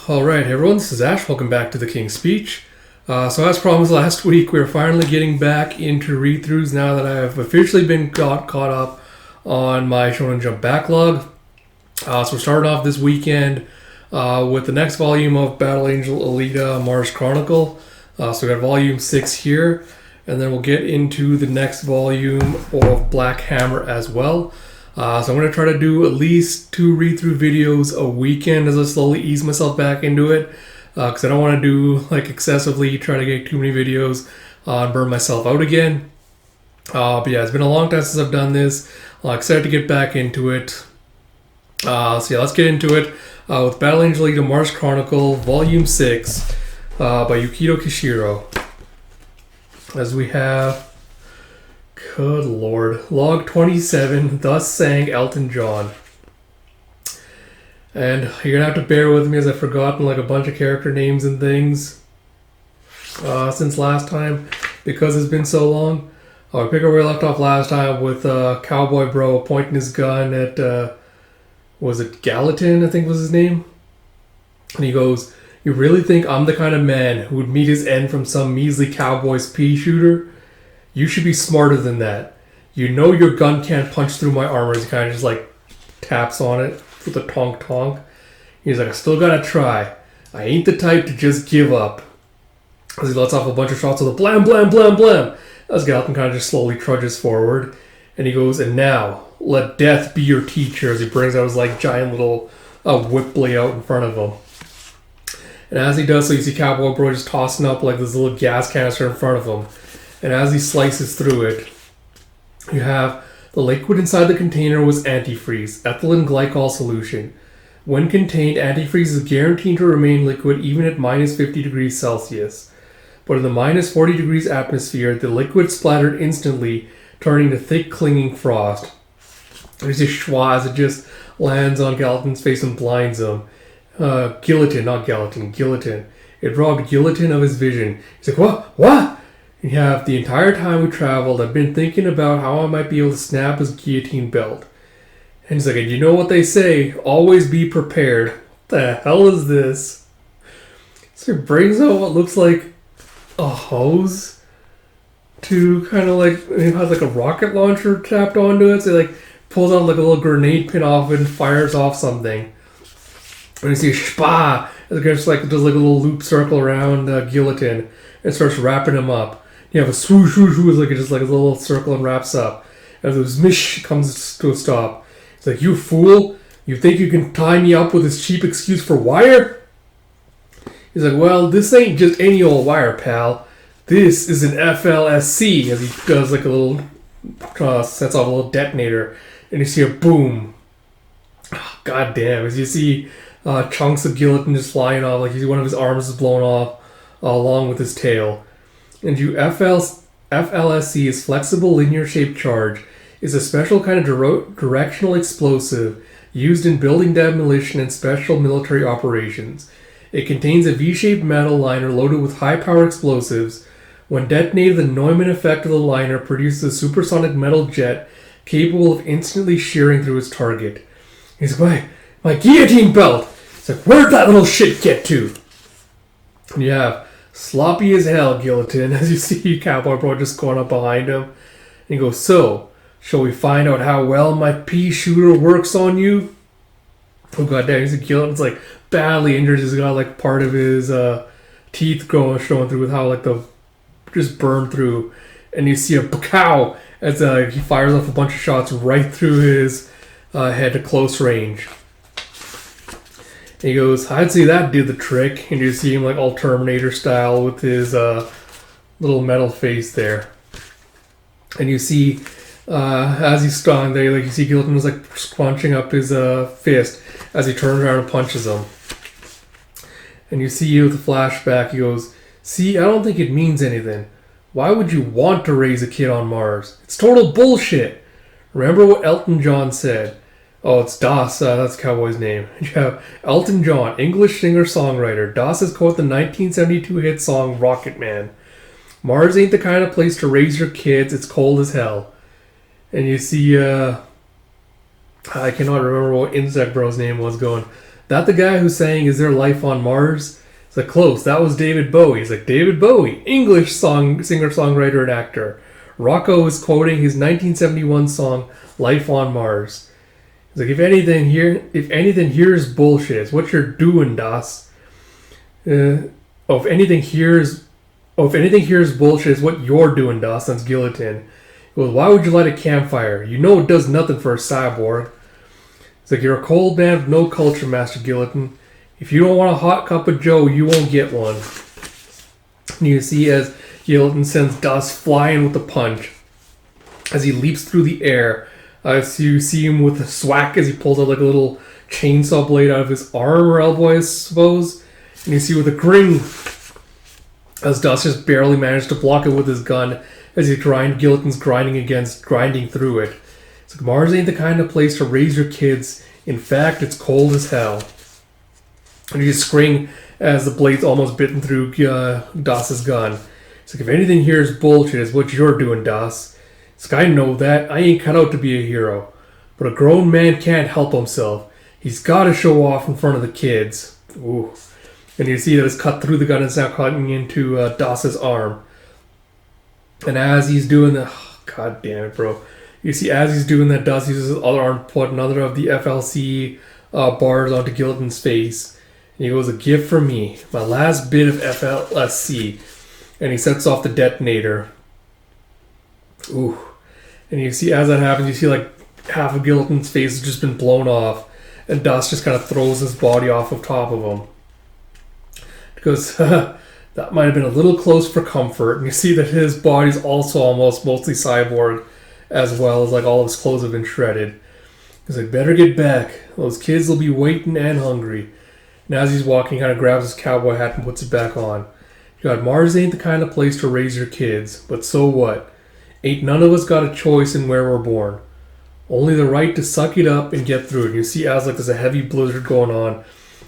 Alright, everyone, this is Ash. Welcome back to the King's Speech. So as promised last week, we're finally getting back into read-throughs now that I have officially been caught up on my Shonen Jump backlog. So we're starting off this weekend with the next volume of Battle Angel Alita Mars Chronicle. So we got volume 6 here, and then we'll get into the next volume of Black Hammer as well. So I'm going to try to do at least 2 read-through videos a weekend as I slowly ease myself back into it. Because I don't want to do excessively, try to get too many videos and burn myself out again. But yeah, it's been a long time since I've done this. Excited to get back into it. So yeah, let's get into it with Battle Angel Alita Mars Chronicle Volume 6 by Yukito Kishiro. As we have... Good lord. Log 27, Thus Sang Elton John. And you're going to have to bear with me as I've forgotten a bunch of character names and things since last time because it's been so long. We pick up where we left off last time with Cowboy Bro pointing his gun at, was it Gallatin, I think was his name? And he goes, "You really think I'm the kind of man who would meet his end from some measly cowboy's pea shooter? You should be smarter than that. You know your gun can't punch through my armor." He kind of just taps on it with a tonk tonk. He's like, "I still gotta try. I ain't the type to just give up." As he lets off a bunch of shots of the blam blam blam blam. As Gallatin kind of just slowly trudges forward. And he goes, "And now, let death be your teacher," as he brings out his giant little whip layout in front of him. And as he does so, you see Cowboy Bro just tossing up this little gas canister in front of him. And as he slices through it, you have the liquid inside the container was antifreeze, ethylene glycol solution. When contained, antifreeze is guaranteed to remain liquid even at minus 50 degrees Celsius. But in the minus 40 degrees atmosphere, the liquid splattered instantly, turning to thick clinging frost. There's a schwa as it just lands on Gallatin's face and blinds him. Gillitin, not Gallatin, Gillitin. It robbed Gillitin of his vision. He's like, "What? What?" You have, "The entire time we traveled, I've been thinking about how I might be able to snap his guillotine belt." And he's like, "And you know what they say, always be prepared." What the hell is this? So he brings out what looks like a hose to kind of it has a rocket launcher tapped onto it. So he pulls out a little grenade pin off it and fires off something. And you see a shpa, as it just does a little loop circle around Gillitin and starts wrapping him up. You have a swoosh, swoosh, swoosh, just a little circle and wraps up. As the mish comes to a stop. He's like, "You fool! You think you can tie me up with this cheap excuse for wire?" He's like, "Well, this ain't just any old wire, pal. This is an FLSC," as he does a little, sets off a little detonator. And you see a boom. Oh, God damn. As you see chunks of Gillitin just flying off, one of his arms is blown off along with his tail. And FLSC is flexible linear-shaped charge. It's a special kind of directional explosive used in building demolition and special military operations. It contains a V-shaped metal liner loaded with high-power explosives. When detonated, the Neumann effect of the liner produces a supersonic metal jet capable of instantly shearing through its target. He's like, my guillotine belt! It's like, where'd that little shit get to? And you have sloppy as hell Gillitin, as you see Cowboy Bro just going up behind him. And he goes, "So, shall we find out how well my pea shooter works on you?" Oh god damn, you see Gillitin's badly injured. He's got part of his teeth showing through with how the just burned through. And you see a pow as he fires off a bunch of shots right through his head to close range. And he goes, "I'd say that did the trick." And you see him all Terminator style with his little metal face there. And you see, as he's standing there, you see Gillitin was scrunching up his fist as he turns around and punches him. And you see with the flashback, he goes, "See, I don't think it means anything. Why would you want to raise a kid on Mars? It's total bullshit. Remember what Elton John said." Oh, it's Das, that's Cowboy's name. You have Elton John, English singer-songwriter. Das has quoted the 1972 hit song Rocket Man. "Mars ain't the kind of place to raise your kids, it's cold as hell." And you see, I cannot remember what Insect Bro's name was going, that the guy who's saying, is there life on Mars? It's like, close, that was David Bowie. He's like, David Bowie, English singer-songwriter and actor. Rocco is quoting his 1971 song, Life on Mars. He's like, if anything here is bullshit. It's what you're doing, Das. If anything here is bullshit, it's what you're doing, Das. That's Guillotine. He goes, why would you light a campfire? You know it does nothing for a cyborg. It's like, you're a cold man with no culture, Master Guillotine. If you don't want a hot cup of joe, you won't get one. And you see as Guillotine sends Das flying with a punch. As he leaps through the air, so you see him with a swack as he pulls out like a little chainsaw blade out of his arm or elbow, I suppose. And you see with a gring, as Das just barely managed to block it with his gun, as Guillotine's grinding through it. It's like, Mars ain't the kind of place to raise your kids. In fact, it's cold as hell. And you scream as the blade's almost bitten through Das's gun. It's like, if anything here is bullshit, it's what you're doing, Das. It's like, I know that. I ain't cut out to be a hero. But a grown man can't help himself. He's got to show off in front of the kids. Ooh. And you see that it's cut through the gun and it's now cutting into Das's arm. And as he's doing that, god damn it, bro. You see, as he's doing that, Das uses his other arm to put another of the FLC bars onto Guillotine's face. And he goes, a gift from me, my last bit of FLSC. And he sets off the detonator. Ooh. And you see, as that happens, you see like half of Guillotine's face has just been blown off. And Das just kind of throws his body off of top of him. Because that might have been a little close for comfort. And you see that his body's also almost mostly cyborg, as well as like all of his clothes have been shredded. He's like, better get back. Those kids will be waiting and hungry. And as he's walking, he kind of grabs his cowboy hat and puts it back on. God, Mars ain't the kind of place to raise your kids. But so what? Ain't none of us got a choice in where we're born. Only the right to suck it up and get through it. And you see as like there's a heavy blizzard going on.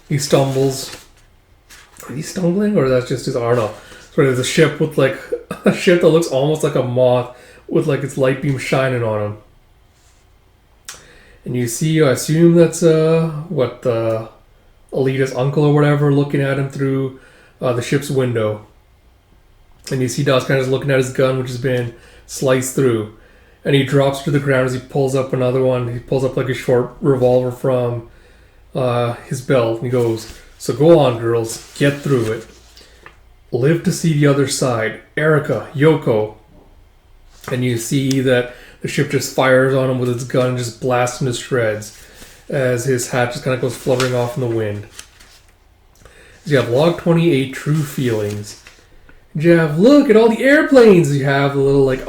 He stumbles. Is he stumbling? Or that's just his, I don't know. So there's a ship with like, a ship that looks almost like a moth with like its light beam shining on him. And you see, I assume that's Alita's uncle or whatever looking at him through the ship's window. And you see Das kind of looking at his gun, which has been sliced through. And he drops to the ground as he pulls up another one. He pulls up like a short revolver from his belt. And he goes, so go on, girls. Get through it. Live to see the other side. Erica, Yoko. And you see that the ship just fires on him with its gun and just blasts him to shreds as his hat just kind of goes fluttering off in the wind. So you have log 28, true feelings. You have, look at all the airplanes. You have a little like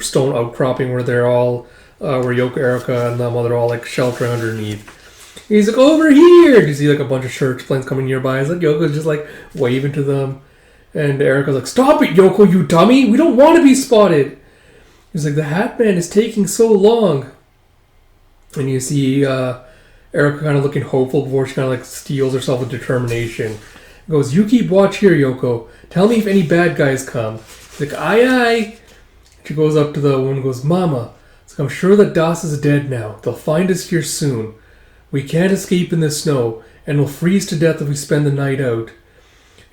stone outcropping where they're all, where Yoko, Erica, and them all, they're all like sheltering underneath. And he's like, over here! You see like a bunch of church planes coming nearby. It's like Yoko's just like waving to them. And Erica's like, stop it, Yoko, you dummy! We don't want to be spotted! He's like, the Hat Man is taking so long. And you see Erica kind of looking hopeful before she kind of like steels herself with determination. He goes, you keep watch here, Yoko. Tell me if any bad guys come. He's like, aye, aye. She goes up to the woman and goes, Mama, it's like, I'm sure that Das is dead now. They'll find us here soon. We can't escape in the snow, and we'll freeze to death if we spend the night out.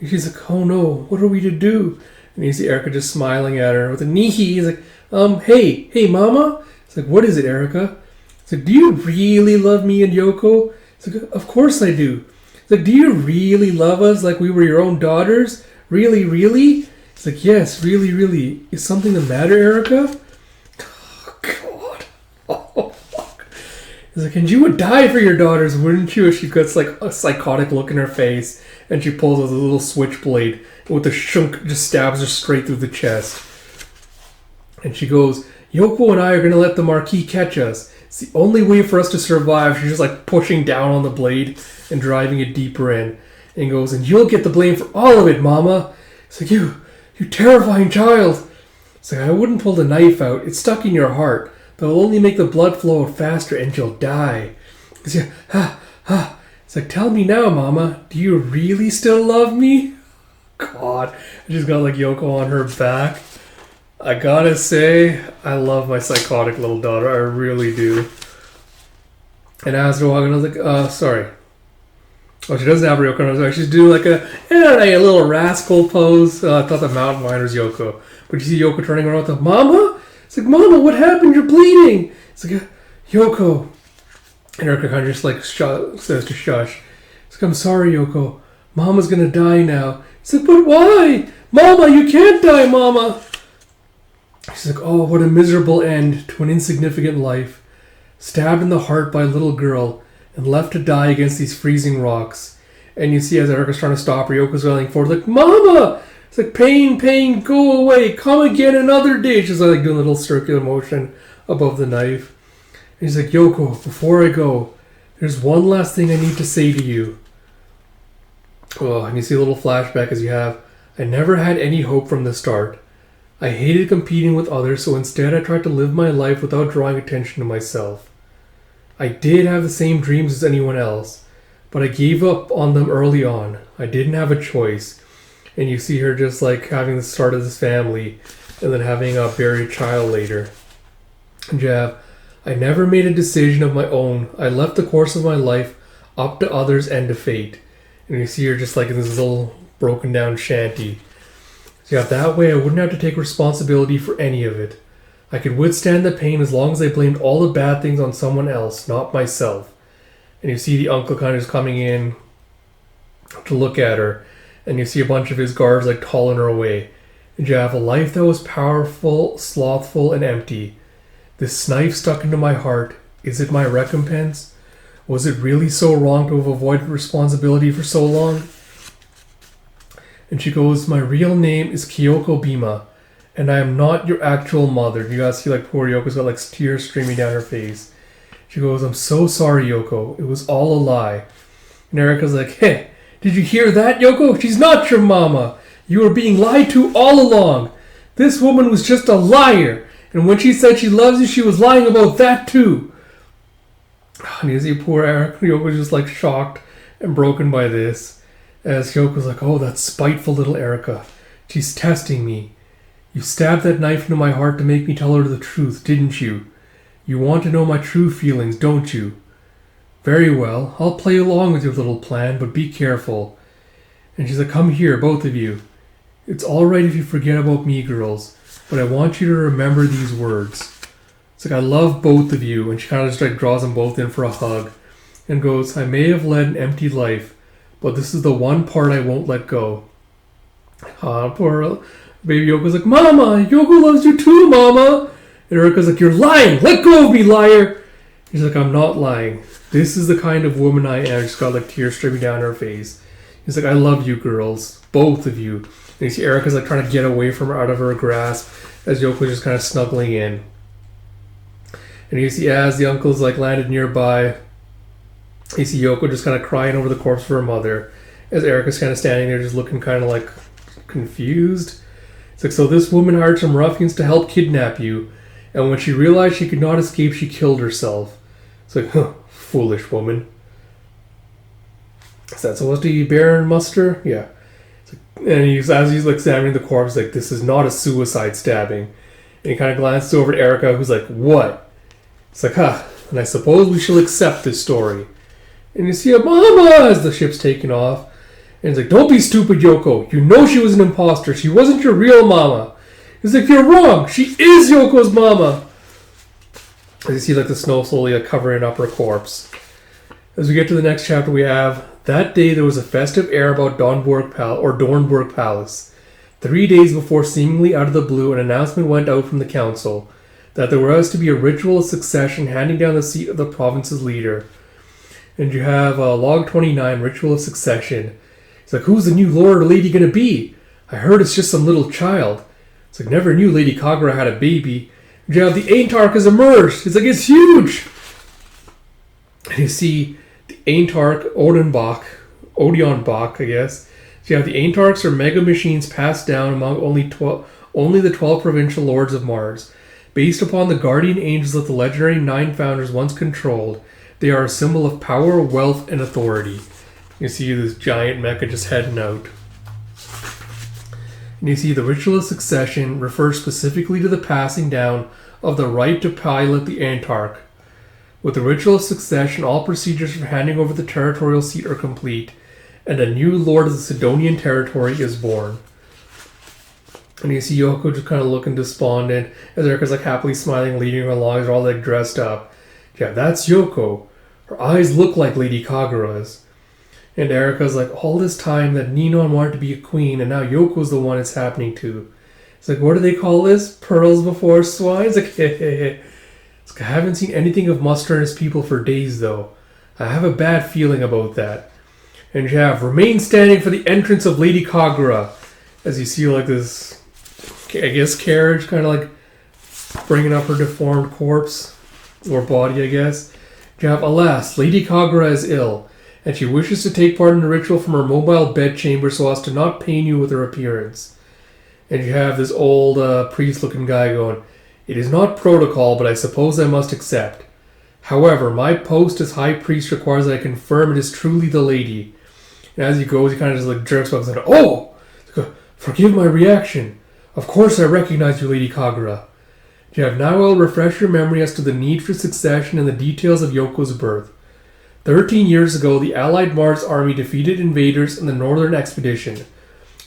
And she's like, oh no, what are we to do? And you see Erica just smiling at her with a knee. He's like, hey, Mama? It's like, what is it, Erica? It's like, do you really love me and Yoko? It's like, of course I do. It's like, do you really love us like we were your own daughters? Really, really? It's like, yes, really, really. Is something the matter, Erica? Oh, God. Oh, fuck. It's like, and you would die for your daughters, wouldn't you? She gets like a psychotic look in her face, and she pulls out a little switchblade, and with the shunk just stabs her straight through the chest. And she goes, Yoko and I are going to let the Marquis catch us. It's the only way for us to survive. She's just like pushing down on the blade and driving it deeper in. And goes, and you'll get the blame for all of it, Mama. It's like, you terrifying child. It's like, I wouldn't pull the knife out. It's stuck in your heart. That'll only make the blood flow faster and you'll die. It's like, It's like, tell me now, Mama. Do you really still love me? God. I just got like Yoko on her back. I gotta say, I love my psychotic little daughter. I really do. And as we're walking, I was like, sorry. Oh, she doesn't have Ryoko on her. She's doing like a little rascal pose. I thought the mountain liner's Yoko. But you see Yoko turning around with the, Mama? It's like, Mama, what happened? You're bleeding. It's like, Yoko. And Erica kind of just like says to shush. It's like, I'm sorry, Yoko. Mama's gonna die now. It's like, but why? Mama, you can't die, Mama. She's like, oh, what a miserable end to an insignificant life. Stabbed in the heart by a little girl and left to die against these freezing rocks. And you see as Erica's trying to stop her, Yoko's yelling forward like, Mama! It's like, pain, pain, go away, come again another day. She's like doing a little circular motion above the knife. And he's like, Yoko, before I go, there's one last thing I need to say to you. Oh, and you see a little flashback as you have, I never had any hope from the start. I hated competing with others, so instead I tried to live my life without drawing attention to myself. I did have the same dreams as anyone else, but I gave up on them early on. I didn't have a choice. And you see her just like having the start of this family and then having a buried child later. And you have, I never made a decision of my own. I left the course of my life up to others and to fate. And you see her just like in this little broken down shanty. So yeah, that way I wouldn't have to take responsibility for any of it. I could withstand the pain as long as I blamed all the bad things on someone else, not myself. And you see the uncle kind of just coming in to look at her. And you see a bunch of his guards like hauling her away. And you have a life that was powerful, slothful, and empty. This knife stuck into my heart. Is it my recompense? Was it really so wrong to have avoided responsibility for so long? And she goes, my real name is Kyoko Bima, and I am not your actual mother. You guys see like poor Yoko's got like tears streaming down her face. She goes, I'm so sorry, Yoko. It was all a lie. And Erica's like, hey, did you hear that, Yoko? She's not your mama. You were being lied to all along. This woman was just a liar. And when she said she loves you, she was lying about that too. And you see poor Yoko's just like shocked and broken by this. As Yoko's like, oh, that spiteful little Erica. She's testing me. You stabbed that knife into my heart to make me tell her the truth, didn't you? You want to know my true feelings, don't you? Very well, I'll play along with your little plan, but be careful. And she's like, come here, both of you. It's alright if you forget about me, girls, but I want you to remember these words. It's like, I love both of you. And she kind of just like draws them both in for a hug and goes, I may have led an empty life, but this is the one part I won't let go. Poor baby Yoko's like, Mama, Yoko loves you too, Mama. And Erica's like, you're lying. Let go of me, liar. He's like, I'm not lying. This is the kind of woman I am. She's got like tears streaming down her face. He's like, I love you, girls. Both of you. And you see Erica's like trying to get away from her, out of her grasp, as Yoko's just kind of snuggling in. And you see as the uncle's like landed nearby, you see Yoko just kind of crying over the corpse of her mother, as Erica's kind of standing there just looking kind of like confused. It's like, so this woman hired some ruffians to help kidnap you, and when she realized she could not escape, she killed herself. It's like, huh, foolish woman. Is that supposed to be Baron Muster? Yeah. And as he's like examining the corpse, like, this is not a suicide stabbing. And he kind of glances over at Erica, who's like, what? It's like, and I suppose we shall accept this story. And you see a mama as the ship's taking off. And he's like, don't be stupid, Yoko. You know she was an imposter. She wasn't your real mama. He's like, you're wrong. She is Yoko's mama. As you see like the snow slowly covering up her corpse. As we get to the next chapter, we have, that day there was a festive air about Dornborg Palace. 3 days before, seemingly out of the blue, an announcement went out from the council that there was to be a ritual of succession handing down the seat of the province's leader. And you have log 29, ritual of succession. It's like, who's the new lord or lady going to be? I heard it's just some little child. It's like, never knew Lady Kagura had a baby. And you have the Aintarch has emerged. It's like, it's huge. And you see the Aintarch Odionbach, I guess. So you have the Aintarchs are mega machines passed down among only the 12 provincial lords of Mars. Based upon the guardian angels that the legendary 9 founders once controlled, they are a symbol of power, wealth, and authority. You see this giant mecha just heading out. And you see the ritual of succession refers specifically to the passing down of the right to pilot the Aintarch. With the ritual of succession, all procedures for handing over the territorial seat are complete, and a new lord of the Sidonian territory is born. And you see Yoko just kind of looking despondent, as Erika's like happily smiling, leading her along. They're all like dressed up. Yeah, that's Yoko. Her eyes look like Lady Kagura's. And Erika's like, all this time that Ninon wanted to be a queen, and now Yoko's the one it's happening to. It's like, what do they call this? Pearls before swine? It's like, It's like, I haven't seen anything of Mustard and his people for days, though. I have a bad feeling about that. And you have, remain standing for the entrance of Lady Kagura. As you see like this, I guess, carriage kind of like bringing up her deformed corpse, or body, I guess. You have, alas, Lady Kagura is ill, and she wishes to take part in the ritual from her mobile bedchamber so as to not pain you with her appearance. And you have this old priest-looking guy going, it is not protocol, but I suppose I must accept. However, my post as high priest requires that I confirm it is truly the lady. And as he goes, he kind of just like jerks back and says, oh! Forgive my reaction. Of course I recognize you, Lady Kagura. Now I will refresh your memory as to the need for succession and the details of Yoko's birth. 13 years ago, the Allied Mars army defeated invaders in the Northern Expedition.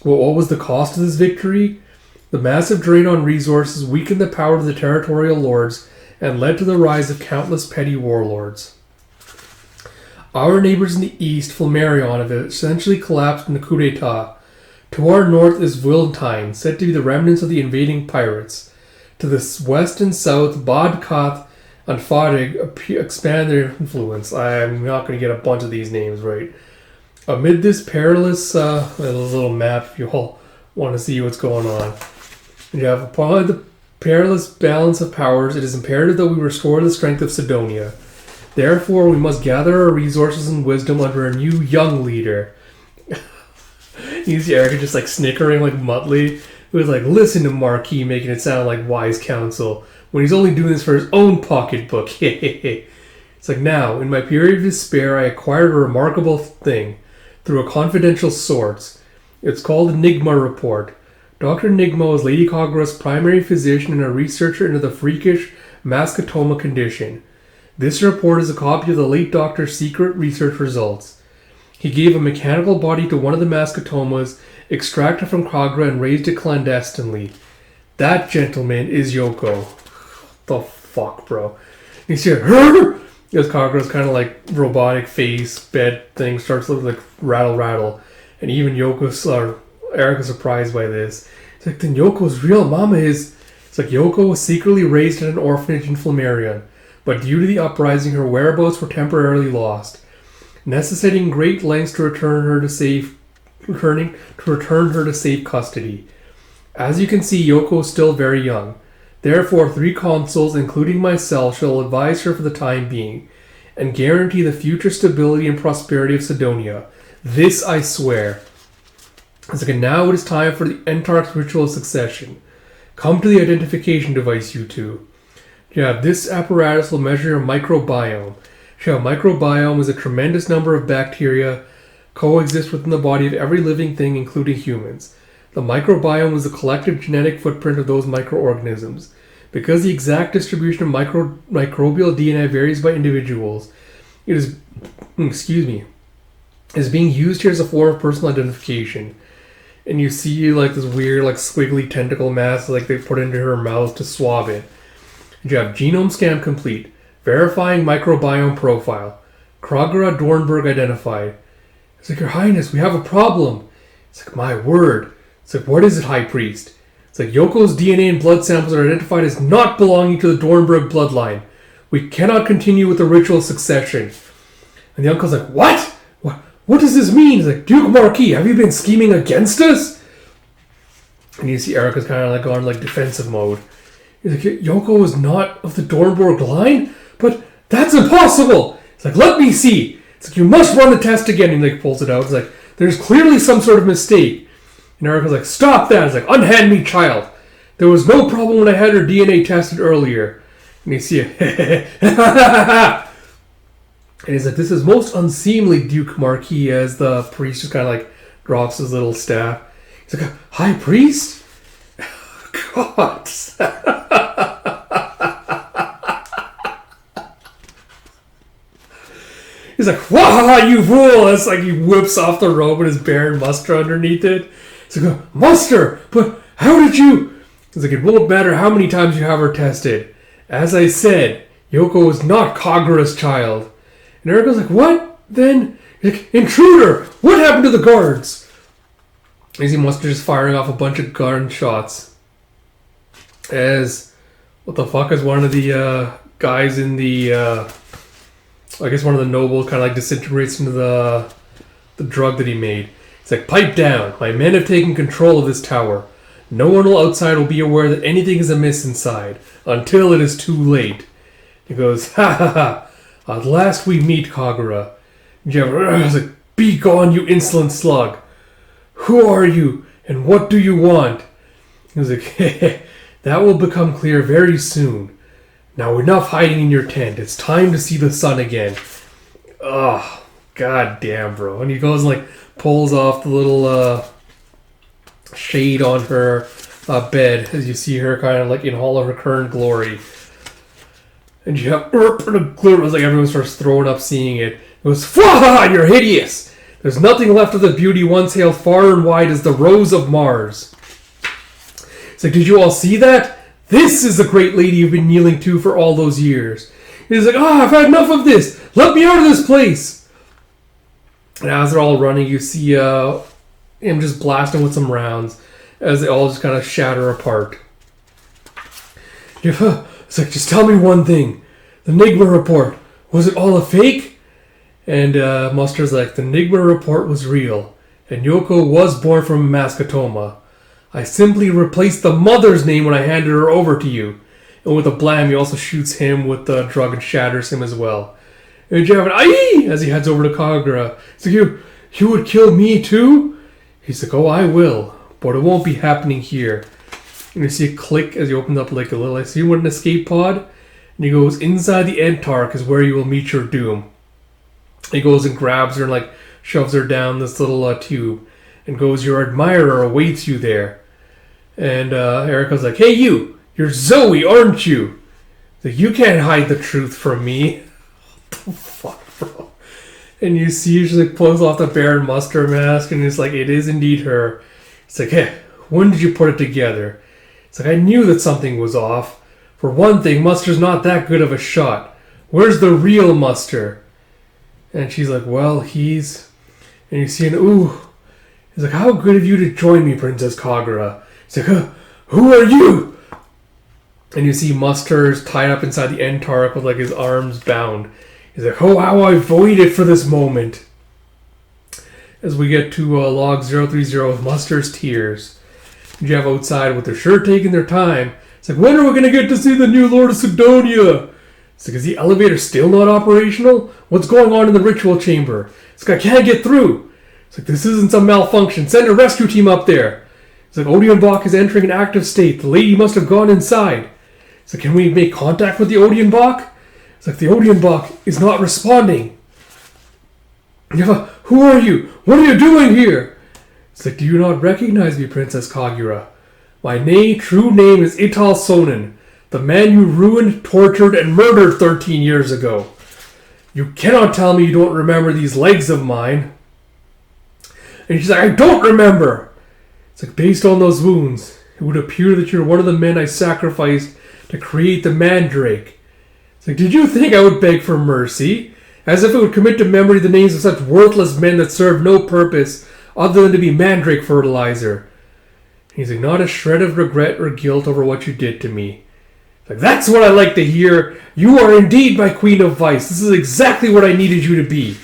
Well, what was the cost of this victory? The massive drain on resources weakened the power of the territorial lords and led to the rise of countless petty warlords. Our neighbors in the east, Flammarion, have essentially collapsed in the coup d'etat. To our north is Viltine, said to be the remnants of the invading pirates. To the west and south, Bad Kath and Fadig expand their influence. I'm not going to get a bunch of these names right. Amid this perilous little map, if you all want to see what's going on. Upon the perilous balance of powers, it is imperative that we restore the strength of Sidonia. Therefore, we must gather our resources and wisdom under a new young leader. You see Erica just like snickering like Muttley, who was like, listen to Marquis making it sound like wise counsel, when he's only doing this for his own pocketbook. It's like, now, in my period of despair, I acquired a remarkable thing, through a confidential source. It's called Enigma Report. Dr. Enigma is Lady Kagura's primary physician and a researcher into the freakish mascotoma condition. This report is a copy of the late doctor's secret research results. He gave a mechanical body to one of the mascotomas, extracted from Kagura, and raised it clandestinely. That gentleman is Yoko. What the fuck, bro? And you see her, as Kagura's kind of like robotic face, bed thing starts to look like rattle. And even Erika's surprised by this. It's like, then Yoko's real mama is... It's like Yoko was secretly raised at an orphanage in Flammarion, but due to the uprising, her whereabouts were temporarily lost, necessitating great lengths to return her to safe custody. As you can see, Yoko is still very young. Therefore, 3 consuls, including myself, shall advise her for the time being, and guarantee the future stability and prosperity of Sidonia. This I swear. It's like, now it is time for the Entarch's ritual of succession. Come to the identification device, you two. This apparatus will measure your microbiome. Microbiome is a tremendous number of bacteria coexist within the body of every living thing, including humans. The microbiome is the collective genetic footprint of those microorganisms. Because the exact distribution of microbial DNA varies by individuals, it is being used here as a form of personal identification. And you see like this weird like squiggly tentacle mass like they put into her mouth to swab it. You have genome scan complete. Verifying microbiome profile. Kagura Dornberg identified. It's like, Your Highness, we have a problem. It's like, my word. It's like, what is it, High Priest? It's like, Yoko's DNA and blood samples are identified as not belonging to the Dornberg bloodline. We cannot continue with the ritual succession. And the uncle's like, what? What does this mean? He's like, Duke Marquis, have you been scheming against us? And you see Erika's kind of like on like defensive mode. He's like, Yoko is not of the Dornberg line? But that's impossible! It's like, let me see! It's like, you must run the test again. And he like pulls it out. It's like, there's clearly some sort of mistake. And Erika's like, stop that! It's like, unhand me, child! There was no problem when I had her DNA tested earlier. And you see it. And he's like, this is most unseemly, Duke Marquis, as the priest just kind of like drops his little staff. He's like, High Priest? God. He's like, "Wah, you fool!" It's like he whips off the robe and his Baron Muster underneath it. He's like, "Muster, but how did you?" He's like, "It won't matter how many times you have her tested. As I said, Yoko is not Kagura's child." And Erika's like, "What? Then?" He's like, "Intruder! What happened to the guards?" And you see Muster just firing off a bunch of gunshots. As, what the fuck, is one of the guys in the, I guess one of the nobles kind of like disintegrates into the drug that he made. He's like, "Pipe down. My men have taken control of this tower. No one outside will be aware that anything is amiss inside until it is too late." He goes, "Ha ha ha. At last we meet, Kagura." And Jeff, like, "Be gone, you insolent slug. Who are you and what do you want?" He was like, "That will become clear very soon. Now enough hiding in your tent. It's time to see the sun again." Oh, god damn, bro. And he goes and like pulls off the little shade on her bed as you see her kind of like in all of her current glory. And you have a glitter. It's like everyone starts throwing up seeing it. It goes, "Fwah! You're hideous! There's nothing left of the beauty once hailed far and wide as the Rose of Mars." It's like, "Did you all see that? This is the great lady you've been kneeling to for all those years." He's like, "I've had enough of this. Let me out of this place." And as they're all running, you see him just blasting with some rounds as they all just kind of shatter apart. It's like, "Just tell me one thing. The Nigma report, was it all a fake?" And Muster's like, "The Nigma report was real, and Yoko was born from a mascotoma. I simply replaced the mother's name when I handed her over to you." And with a blam, he also shoots him with the drug and shatters him as well. And Javin, "Aye!" as he heads over to Kagura. He's like, You would kill me too?" He's like, "Oh, I will, but it won't be happening here." And you see a click as he opens up like a little, I see what, an escape pod? And he goes, "Inside the Entark is where you will meet your doom." He goes and grabs her and like shoves her down this little tube and goes, "Your admirer awaits you there." And Erika's like, "Hey you're Zoe, aren't you?" He's like, "You can't hide the truth from me." What the fuck, bro? And you see she like pulls off the Baron Muster mask and it's like, "It is indeed her." It's like, "Hey, when did you put it together?" It's like, "I knew that something was off. For one thing, Muster's not that good of a shot. Where's the real Muster?" And she's like, "Well, he's..." And you see an ooh. He's like, "How good of you to join me, Princess Kagura." He's like, "Who are you?" And you see Muster's tied up inside the Entark with like his arms bound. He's like, "Oh, how I've waited for this moment." As we get to log 030 with Muster's tears. You have outside with they're sure taking their time. It's like, "When are we going to get to see the new Lord of Sidonia?" It's like, "Is the elevator still not operational? What's going on in the ritual chamber?" It's like, "I can't get through." It's like, "This isn't some malfunction. Send a rescue team up there." It's like, "Odeon Bach is entering an active state. The lady must have gone inside." It's like, "Can we make contact with the Odeon Bach?" It's like, "The Odeon Bach is not responding." "Who are you? What are you doing here?" It's like, "Do you not recognize me, Princess Kagura? My true name is Ital Sonin, the man you ruined, tortured, and murdered 13 years ago. You cannot tell me you don't remember these legs of mine." And she's like, "I don't remember." It's like, "Based on those wounds, it would appear that you're one of the men I sacrificed to create the Mandrake." It's like, "Did you think I would beg for mercy? As if it would commit to memory the names of such worthless men that serve no purpose other than to be Mandrake fertilizer." He's like, "Not a shred of regret or guilt over what you did to me." Like, "That's what I like to hear. You are indeed my Queen of Vice. This is exactly what I needed you to be."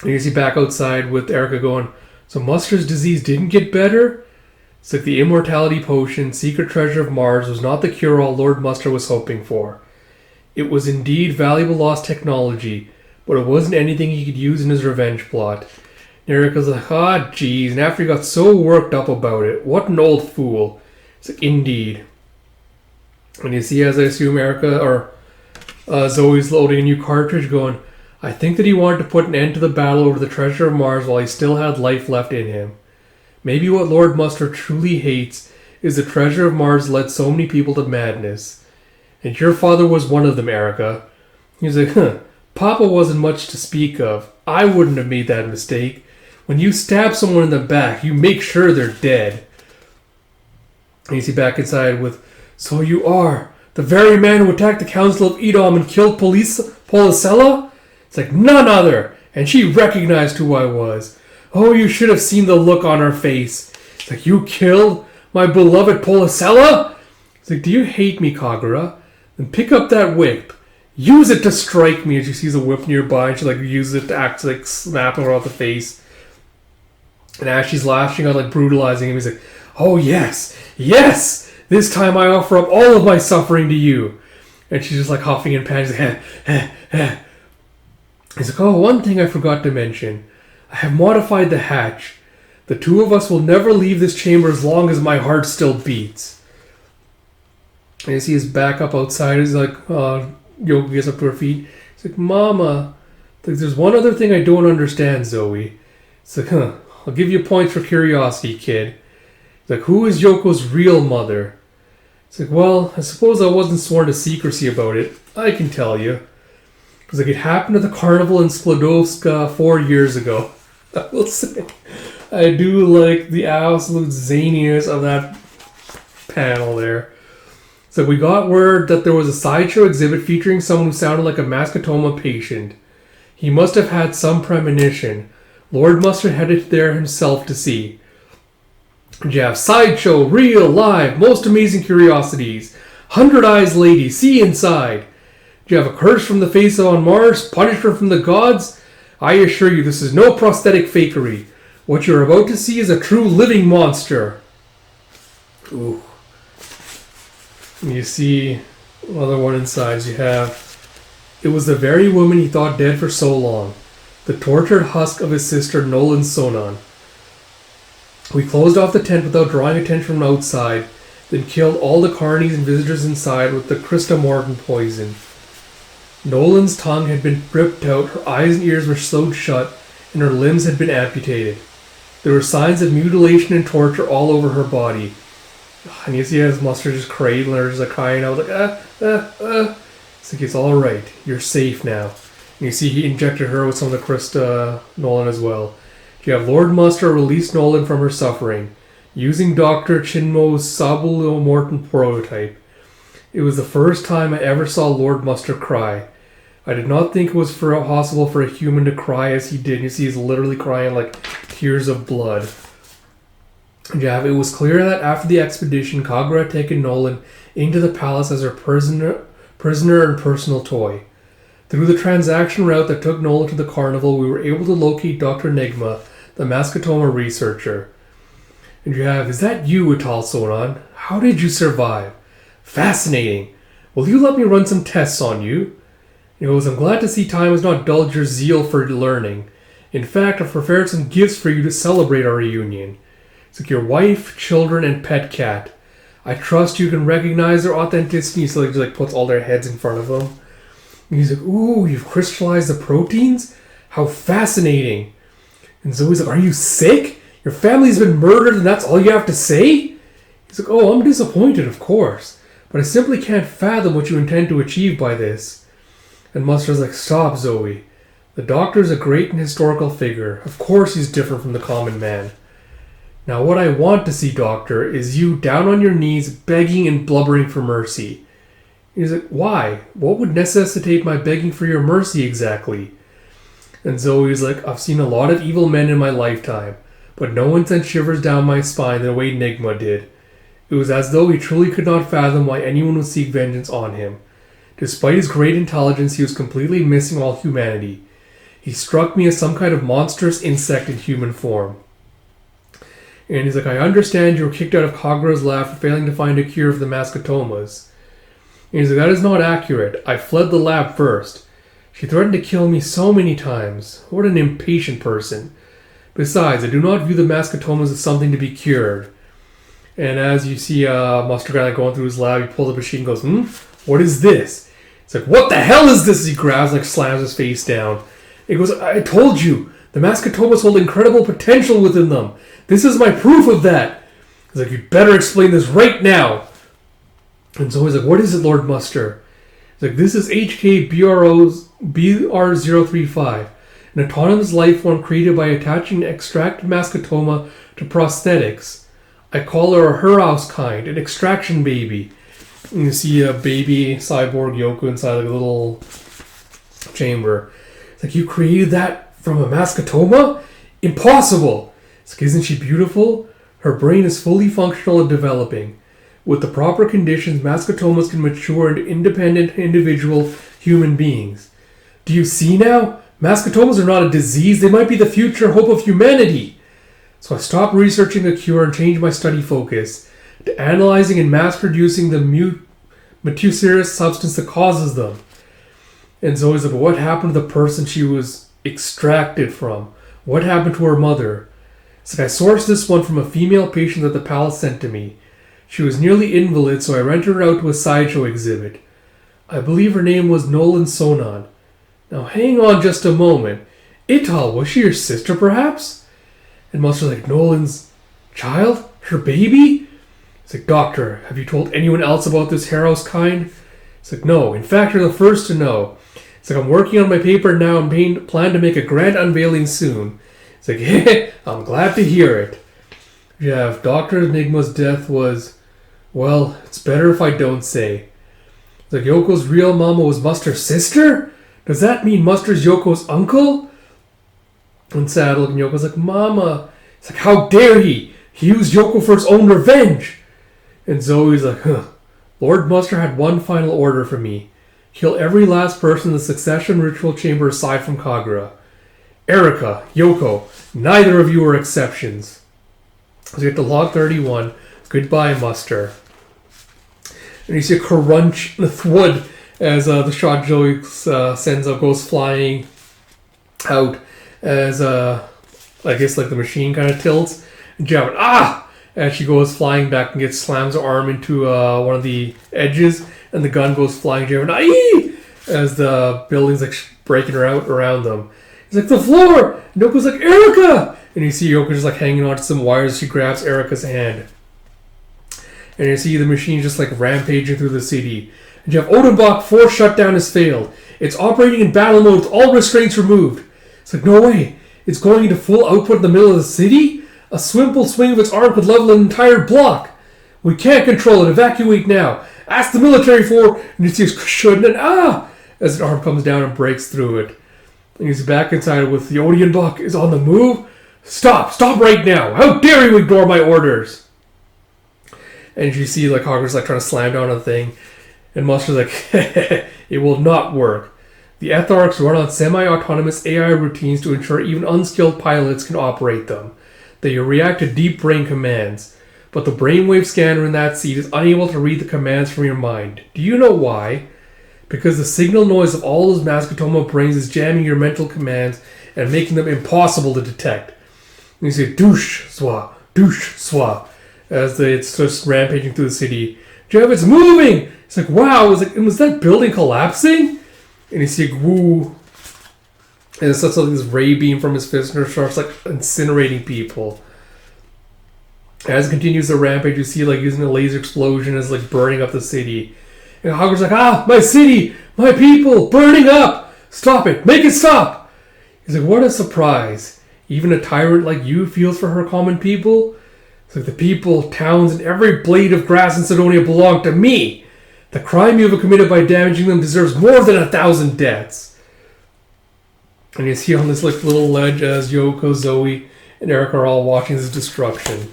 And you see back outside with Erika going, "So Muster's disease didn't get better?" It's like, "The immortality potion, secret treasure of Mars, was not the cure-all Lord Muster was hoping for. It was indeed valuable lost technology, but it wasn't anything he could use in his revenge plot." And Erika's like, "Ah, geez, and after he got so worked up about it, what an old fool." It's like, "Indeed." And you see, as I assume Erika, or Zoe's loading a new cartridge going, "I think that he wanted to put an end to the battle over the treasure of Mars while he still had life left in him. Maybe what Lord Muster truly hates is the treasure of Mars led so many people to madness. And your father was one of them, Erika." He's like, Papa wasn't much to speak of. I wouldn't have made that mistake. When you stab someone in the back, you make sure they're dead. And you see back inside with, so you are the very man who attacked the Council of Edom and killed Policella? It's like, none other. And she recognized who I was. Oh, you should have seen the look on her face. It's like, you killed my beloved Policella? It's like, do you hate me, Kagura? Then pick up that whip. Use it to strike me. And she sees a whip nearby and she uses it to act snap her off the face. And as she's lashing out, brutalizing him, he's like, oh yes, yes! This time I offer up all of my suffering to you. And she's just huffing and panting. He's like, heh, heh, heh. He's like, oh, one thing I forgot to mention. I have modified the hatch. The two of us will never leave this chamber as long as my heart still beats. And you see his back up outside. He's like, Yoko gets up to her feet. He's like, Mama, there's one other thing I don't understand, Zoe. It's like, I'll give you points for curiosity, kid. It's like, who is Yoko's real mother? It's like, well, I suppose I wasn't sworn to secrecy about it. I can tell you. Because it happened at the carnival in Sklodowska 4 years ago. I will say, I do like the absolute zaniness of that panel there. So we got word that there was a sideshow exhibit featuring someone who sounded like a Mascotoma patient. He must have had some premonition. Lord Mustard headed there himself to see. You have sideshow, real, live, most amazing curiosities. 100 Eyes Lady, see inside. Do you have a curse from the face on Mars, punishment from the gods? I assure you this is no prosthetic fakery. What you're about to see is a true living monster. Ooh. And you see another one inside. You have, it was the very woman he thought dead for so long. The tortured husk of his sister Nolan Sonon. We closed off the tent without drawing attention from outside, then killed all the carnies and visitors inside with the Christa Morgan poison. Nolan's tongue had been ripped out, her eyes and ears were sewed shut, and her limbs had been amputated. There were signs of mutilation and torture all over her body. And you see his Mustard just cradling her, just crying out, It's like, it's alright, you're safe now. And you see he injected her with some of the Christa Nolan as well. You have Lord Mustard release Nolan from her suffering, using Dr. Chinmo's Sabulo Morton prototype. It was the first time I ever saw Lord Mustard cry. I did not think it was possible for a human to cry as he did. You see he's literally crying like tears of blood. Yeah, it was clear that after the expedition, Kagura had taken Nolan into the palace as her prisoner and personal toy. Through the transaction route that took Nolan to the carnival, we were able to locate Dr. Nigma, the Mascotoma researcher. And you have, is that you, Ital Sonon? How did you survive? Fascinating. Will you let me run some tests on you? He goes, I'm glad to see time has not dulled your zeal for learning. In fact, I've prepared some gifts for you to celebrate our reunion. It's like your wife, children, and pet cat. I trust you can recognize their authenticity. So he just puts all their heads in front of them. And he's like, ooh, you've crystallized the proteins? How fascinating. And Zoe's like, are you sick? Your family's been murdered and that's all you have to say? He's like, oh, I'm disappointed, of course. But I simply can't fathom what you intend to achieve by this. And Mustard's like, stop, Zoe. The Doctor is a great and historical figure. Of course he's different from the common man. Now what I want to see, Doctor, is you down on your knees begging and blubbering for mercy. He's like, why? What would necessitate my begging for your mercy exactly? And Zoe's like, I've seen a lot of evil men in my lifetime, but no one sent shivers down my spine the way Nigma did. It was as though he truly could not fathom why anyone would seek vengeance on him. Despite his great intelligence, he was completely missing all humanity. He struck me as some kind of monstrous insect in human form. And he's like, I understand you were kicked out of Kagura's lab for failing to find a cure for the Mascotomas. And he's like, that is not accurate. I fled the lab first. She threatened to kill me so many times. What an impatient person. Besides, I do not view the Mascotomas as something to be cured. And as you see Mustard Guy going through his lab, he pulls up a machine and goes, what is this? It's like, what the hell is this? He grabs, slams his face down. He goes, I told you, the Mascotomas hold incredible potential within them. This is my proof of that. He's like, you better explain this right now. And so he's like, what is it, Lord Mustard? He's like, this is HK BRO's BR035, an autonomous life form created by attaching an extracted mascotoma to prosthetics. I call her a Heraus kind, an extraction baby. And you see a baby cyborg Yoko inside like a little chamber. It's like, you created that from a mascotoma? Impossible! It's like, isn't she beautiful? Her brain is fully functional and developing. With the proper conditions, mascotomas can mature into independent, individual human beings. Do you see now? Mascotomas are not a disease. They might be the future hope of humanity. So I stopped researching a cure and changed my study focus to analyzing and mass-producing the mutuserous substance that causes them. And Zoe's like, what happened to the person she was extracted from? What happened to her mother? It's like, I sourced this one from a female patient that the palace sent to me. She was nearly invalid, so I rented her out to a sideshow exhibit. I believe her name was Nolan Sonan. Now hang on just a moment. Ital, was she your sister perhaps? And Monster's like, Nolan's child? Her baby? It's like, Doctor, have you told anyone else about this Heraus kind? It's like, no. In fact, you're the first to know. It's like, I'm working on my paper now and plan to make a grand unveiling soon. It's like, hey, I'm glad to hear it. Yeah, if Dr. Enigma's death was, well, it's better if I don't say. It's like, Yoko's real mama was Muster's sister? Does that mean Muster's Yoko's uncle? And sad looking Yoko's like, Mama. It's like, how dare he? He used Yoko for his own revenge. And Zoe's like, Lord Muster had one final order for me. Kill every last person in the succession ritual chamber aside from Kagura. Erika, Yoko, neither of you are exceptions. So you get to log 31. Goodbye, Muster. And you see a crunch in the wood as the shot Joey sends up goes flying out as I guess like the machine kind of tilts. And Javin, as she goes flying back and slams her arm into one of the edges, and the gun goes flying. Javin, as the building's like breaking her out around them. He's like, the floor! And Yoko's like, Erika! And you see Yoko just like hanging onto some wires. She grabs Erika's hand. And you see the machine just like rampaging through the city. And you have Odenbach, force shutdown has failed. It's operating in battle mode with all restraints removed. It's like, no way. It's going into full output in the middle of the city? A simple swing of its arm could level an entire block. We can't control it. Evacuate now. Ask the military for... And you see it shouldn't. And as an arm comes down and breaks through it. And he's back inside with the Odenbach is on the move. Stop right now. How dare you ignore my orders? And you see like Hogwarts like trying to slam down on the thing. And Muster's like, it will not work. The Etharks run on semi-autonomous AI routines to ensure even unskilled pilots can operate them. They react to deep brain commands. But the brainwave scanner in that seat is unable to read the commands from your mind. Do you know why? Because the signal noise of all those mascotoma brains is jamming your mental commands and making them impossible to detect. And you say, douche, swa, as it's just rampaging through the city. Jeff, it's moving! It's like, wow, was that building collapsing? And you see woo. And it's like this ray beam from his fist and starts like incinerating people. As it continues the rampage, you see like using a laser explosion as like burning up the city. And Hogwarts like, my city, my people, burning up! Stop it, make it stop! He's like, what a surprise. Even a tyrant like you feels for her common people? It's like the people, towns, and every blade of grass in Sidonia belong to me. The crime you have committed by damaging them deserves more than 1,000 deaths. And you see on this like little ledge as Yoko, Zoe, and Erika are all watching this destruction.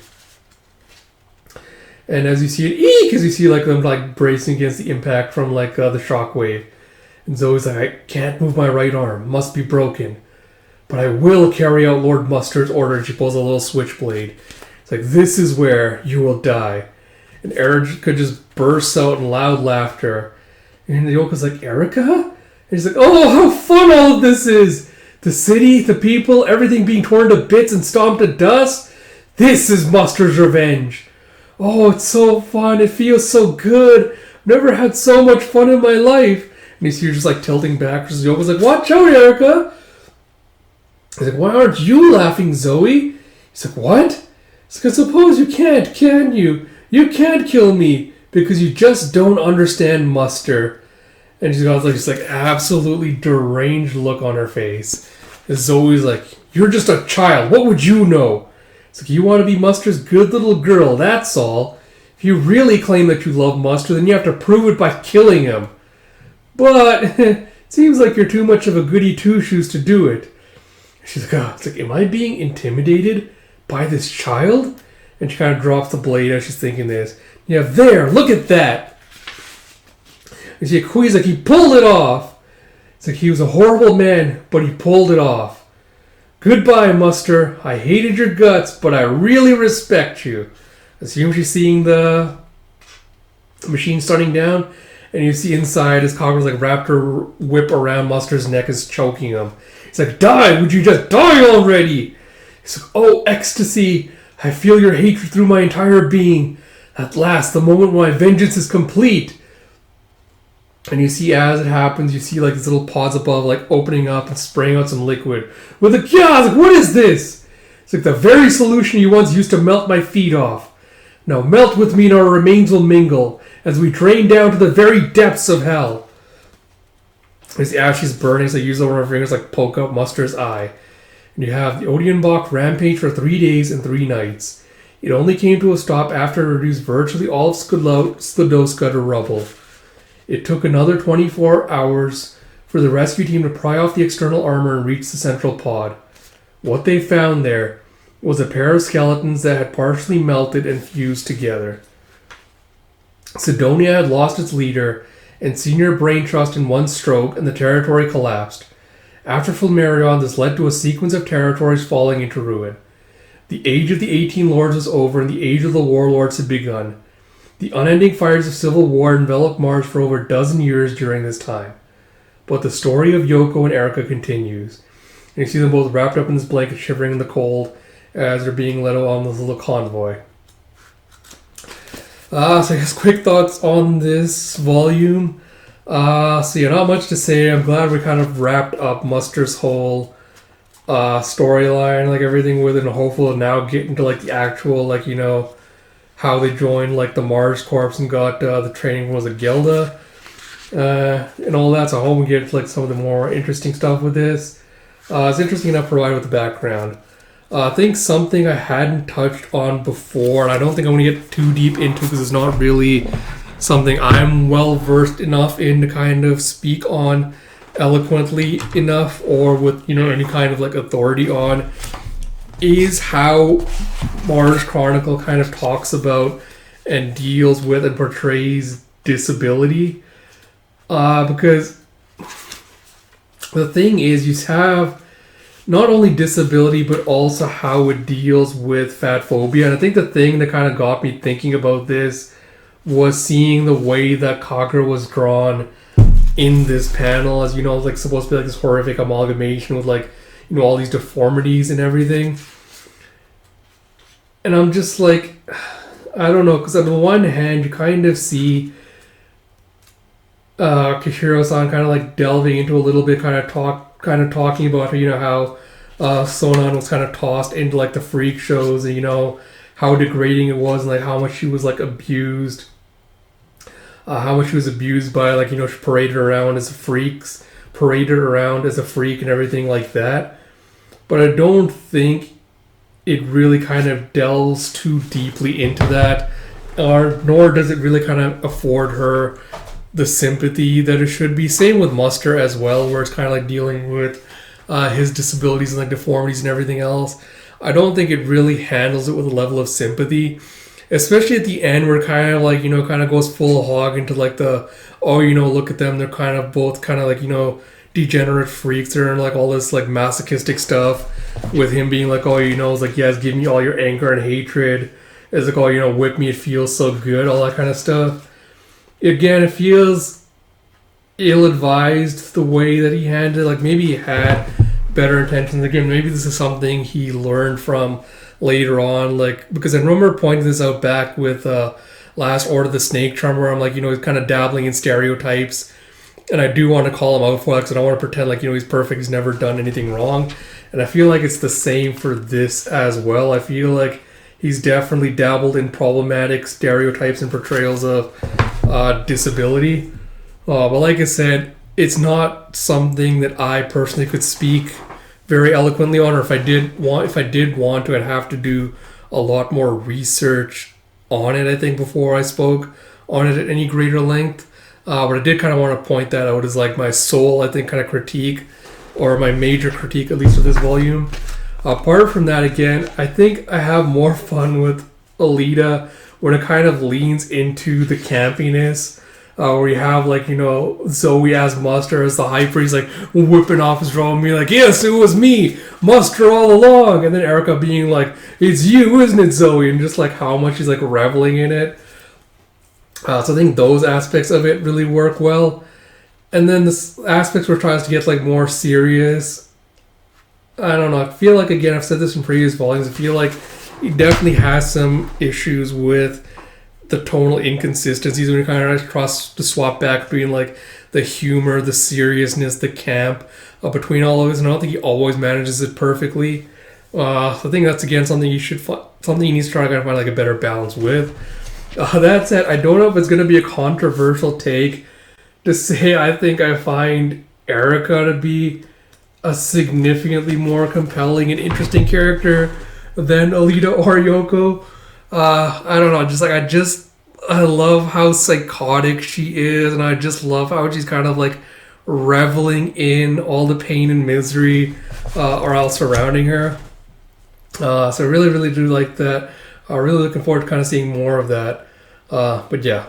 And as you see it, because you see like them like bracing against the impact from like the shockwave. And Zoe's like, I can't move my right arm, must be broken. But I will carry out Lord Muster's order. And she pulls a little switchblade. It's like, this is where you will die. And Erika just bursts out in loud laughter. And Yoko's like, Erika? And he's like, oh, how fun all of this is! The city, the people, everything being torn to bits and stomped to dust. This is Muster's revenge. Oh, it's so fun. It feels so good. I've never had so much fun in my life. And you see her just like tilting back. Yoko's like, watch out, Erika. He's like, why aren't you laughing, Zoe? He's like, what? He's like, I suppose you can't, can you? You can't kill me because you just don't understand Muster. And she's got like this like absolutely deranged look on her face. It's always like, you're just a child. What would you know? It's like, you want to be Mustard's good little girl, that's all. If you really claim that you love Mustard, then you have to prove it by killing him. But it seems like you're too much of a goody two-shoes to do it. She's like, oh, it's like, am I being intimidated by this child? And she kind of drops the blade as she's thinking this. Yeah, there, look at that. And he's like, he pulled it off. It's like, he was a horrible man, but he pulled it off. Goodbye, Muster. I hated your guts, but I really respect you. Assume she's seeing the machine starting down, and you see inside his Cogger's like wrapped her whip around Muster's neck, is choking him. He's like, die! Would you just die already? He's like, oh, ecstasy! I feel your hatred through my entire being. At last, the moment when my vengeance is complete. And you see as it happens, you see like this little pods above like opening up and spraying out some liquid. With a yeah, like, what is this? It's like the very solution you once used to melt my feet off. Now melt with me and our remains will mingle as we drain down to the very depths of hell. As the ashes burning, so they use over her fingers like poke up Muster's eye. And you have the Odienbach rampage for 3 days and 3 nights. It only came to a stop after it reduced virtually all of Sklodoska to rubble. It took another 24 hours for the rescue team to pry off the external armor and reach the central pod. What they found there was a pair of skeletons that had partially melted and fused together. Sidonia had lost its leader and senior brain trust in one stroke, and the territory collapsed. After Flammarion, this led to a sequence of territories falling into ruin. The age of the 18 Lords was over, and the age of the Warlords had begun. The unending fires of civil war enveloped Mars for over a dozen years during this time. But the story of Yoko and Erica continues. And you see them both wrapped up in this blanket, shivering in the cold, as they're being led on this little convoy. So I guess quick thoughts on this volume. So yeah, not much to say. I'm glad we kind of wrapped up Muster's whole storyline, like everything with it, and hopefully now get into like the actual, like, you know, how they joined like the Mars Corps and got the training was a Gilda and all that. So I hope we get like some of the more interesting stuff with this. It's interesting enough provided with the background. I think something I hadn't touched on before, and I don't think I'm going to get too deep into because it's not really something I'm well versed enough in to kind of speak on eloquently enough or with, you know, any kind of like authority on, is how Mars Chronicle kind of talks about and deals with and portrays disability. Because the thing is, you have not only disability, but also how it deals with fat phobia. And I think the thing that kind of got me thinking about this was seeing the way that Cocker was drawn in this panel. As you know, it's like supposed to be like this horrific amalgamation with like, you know, all these deformities and everything. And I'm just like, I don't know, because on the one hand, you kind of see Kishiro-san kind of like delving into a little bit, kind of talking about, you know, how Sonon was kind of tossed into like the freak shows, and, you know, how degrading it was, and like how much she was like abused, how much she was abused by, like, you know, she paraded around as a freak and everything like that. But I don't think it really kind of delves too deeply into that, nor does it really kind of afford her the sympathy that it should be. Same with Muster as well, where it's kind of like dealing with his disabilities and like deformities and everything else. I don't think it really handles it with a level of sympathy, especially at the end where it kind of like, you know, kind of goes full hog into like the, oh, you know, look at them, they're kind of both kind of like, you know, degenerate freaks. They're in like all this like masochistic stuff, with him being like, oh, you know, it's like, yes, give me all your anger and hatred. It's like, oh, you know, whip me, it feels so good, all that kind of stuff. Again, it feels ill-advised the way that he handled it. Like, maybe he had better intentions. Again, maybe this is something he learned from later on. Like, because I remember pointing this out back with Last Order of the Snake Charmer, where I'm like, you know, he's kind of dabbling in stereotypes. And I do want to call him out for that, because I don't want to pretend like, you know, he's perfect, he's never done anything wrong. And I feel like it's the same for this as well. I feel like he's definitely dabbled in problematic stereotypes and portrayals of disability. But like I said, it's not something that I personally could speak very eloquently on, or if I did want to, I'd have to do a lot more research on it, I think, before I spoke on it at any greater length. But I did kind of want to point that out as like my sole, I think, kind of critique, or my major critique, at least of this volume. Apart from that, again, I think I have more fun with Alita when it kind of leans into the campiness, where you have, like, you know, Zoe as Muster as the High Priest, like, whipping off his drum, being like, yes, it was me, Muster all along, and then Erica being like, it's you, isn't it, Zoe, and just, like, how much she's, like, reveling in it. So I think those aspects of it really work well. And then the aspects where it tries to get, like, more serious, I don't know, I feel like, again, I've said this in previous volumes, I feel like he definitely has some issues with the tonal inconsistencies when he kind of tries to swap back between, like, the humor, the seriousness, the camp, between all of this, and I don't think he always manages it perfectly. So I think that's, again, something he needs to try to kind of find, like, a better balance with. That said, I don't know if it's going to be a controversial take to say I think I find Erica to be a significantly more compelling and interesting character than Alita or Yoko. I don't know, I love how psychotic she is, and I just love how she's kind of like reveling in all the pain and misery all surrounding her. So I really, really do like that. Really looking forward to kind of seeing more of that. But yeah.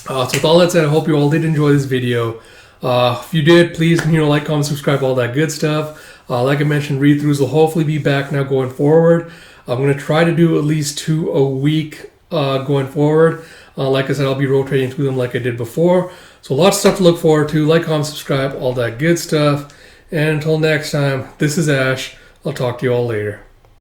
So with all that said, I hope you all did enjoy this video. If you did, please, like, comment, subscribe, all that good stuff. Like I mentioned, read-throughs will hopefully be back now going forward. I'm going to try to do at least 2 a week going forward. Like I said, I'll be rotating through them like I did before. So lots of stuff to look forward to. Like, comment, subscribe, all that good stuff. And until next time, this is Ash. I'll talk to you all later.